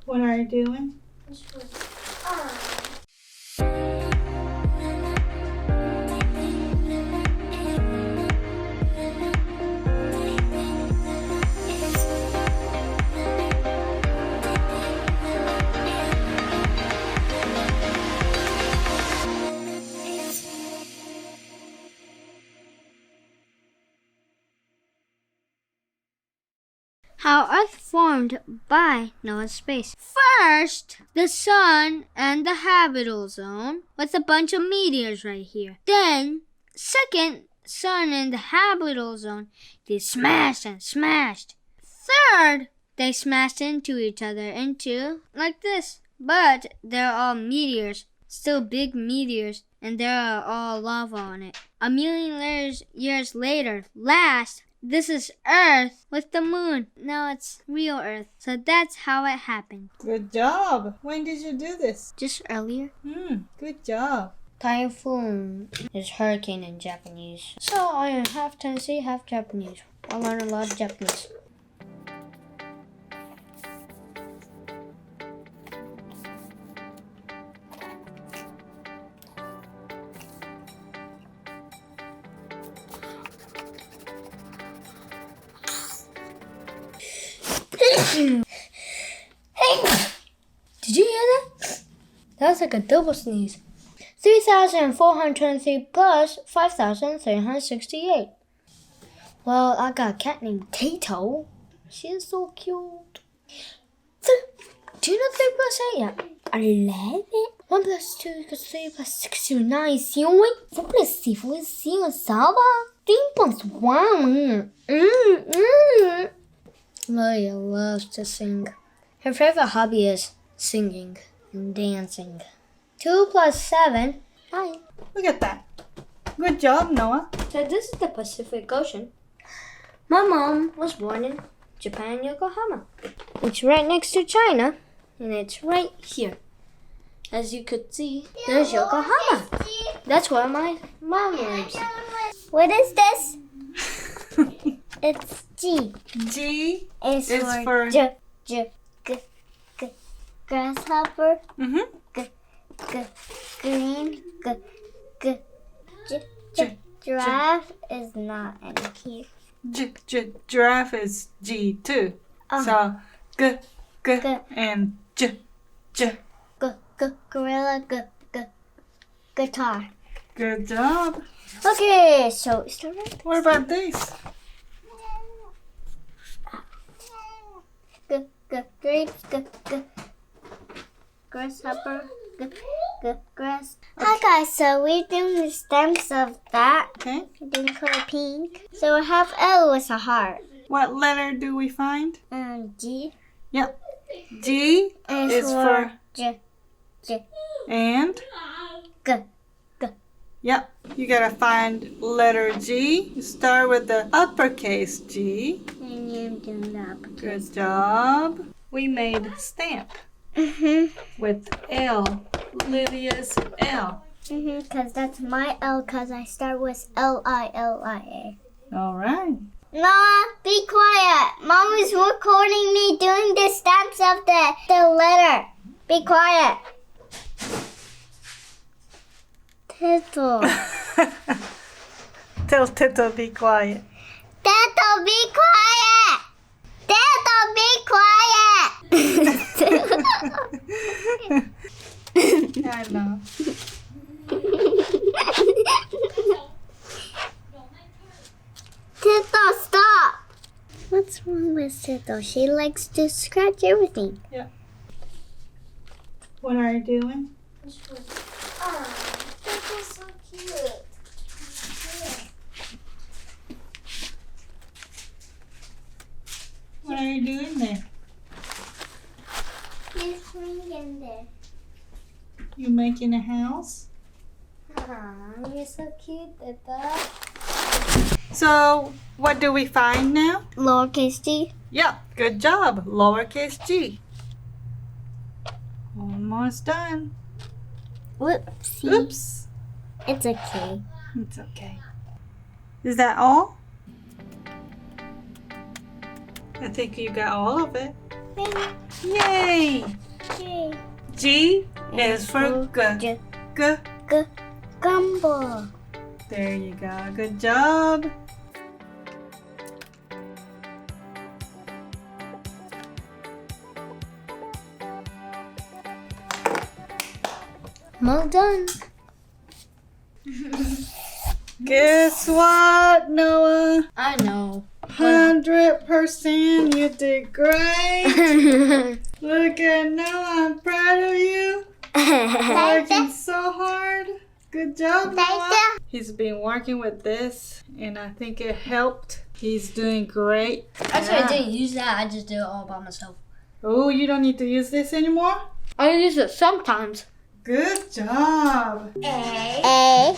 What are you doing? How Earth formed by Noah's space. First, the sun and the habitable zone with a bunch of meteors right here. Then, second, sun and the habitable zone, they smashed and smashed. Third, they smashed into each other into like this. But they're all meteors, still big meteors, and there are all lava on it. A million years later, this is Earth with the moon. Now it's real Earth. So that's how it happened. Good job. When did you do this? Just earlier. Good job. Typhoon is hurricane in Japanese. So I am half Tennessee, half Japanese. I learned a lot of Japanese. Did you hear that? That was like a double sneeze. 3,403 plus 5,368. Well, I got a cat named Tato. She's so cute. Do you know 3 plus 8 yet? 11. 1 plus 2 equals 3 plus 6 is 9. 4 plus 4 is 7. 3 plus 1. Maria loves to sing. Her favorite hobby is singing and dancing. 2 plus 7, 9. Look at that. Good job, Noah. So this is the Pacific Ocean. My mom was born in Japan, Yokohama. It's right next to China, and it's right here. As you could see, there's Yokohama. That's where my mom lives. What is this? It's G. G is for grasshopper. Green. Giraffe is not in here. Giraffe is G too. So G and J. Gorilla. Guitar. Good job. Okay, so start right. What about this? Grapes. Grasshopper. Grass. Hi guys, so we're doing the stems of that. Okay. We're doing color pink. So we have L with a heart. What letter do we find? G. Yep. G is for J. and. G. Yep. You gotta find letter G. You start with the uppercase G. And you're doing the uppercase. Good job. We made stamp with L. Lydia's L. Because that's my L, because I start with L-I-L-I-A. All right. Noah, be quiet. Mom is recording me doing the stamps of the letter. Be quiet. Tito. Tell Tito be quiet. Tito, be quiet. Tito, be quiet. I know. Tito, stop. What's wrong with Tito? She likes to scratch everything. Yeah. What are you doing? Oh, Tito's so cute. What are you doing there? There's swing in there. You making a house? You're so cute, Tita. So, what do we find now? Lowercase g. Yep, good job. Lowercase g. Almost done. Whoopsie. Oops. It's okay. It's okay. Is that all? I think you got all of it. Yay! Yay. G is for G. G. G. Gumball. There you go. Good job. Well done. Guess what, Noah? I know. 100%. You did great. Look at Noah. I'm proud of you. Working so hard. Good job, Noah. He's been working with this, and I think it helped. He's doing great. Actually, I didn't use that. I just did it all by myself. Oh, you don't need to use this anymore? I use it sometimes. Good job. A.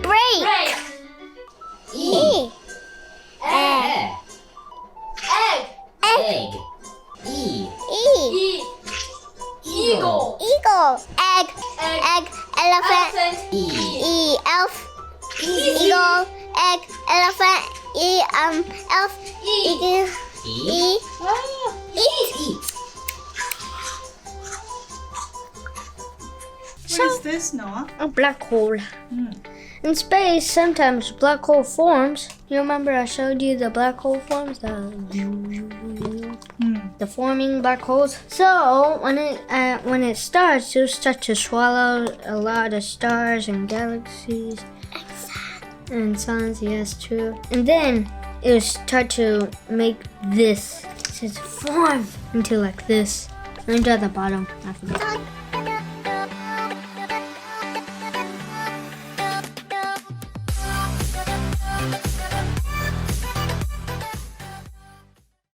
Break. E. Egg. E. Eagle. Egg. Elephant. E. Elf. Eagle. Egg. Elephant. Elf. Eagle. Eat. What is this, Noah? A black hole. In space, sometimes black hole forms. You remember I showed you the black hole forms? The forming black holes. So when it starts, it'll start to swallow a lot of stars and galaxies and suns. Yes, true. And then it'll start to make this. It form into like this. Let me draw the bottom. I forgot.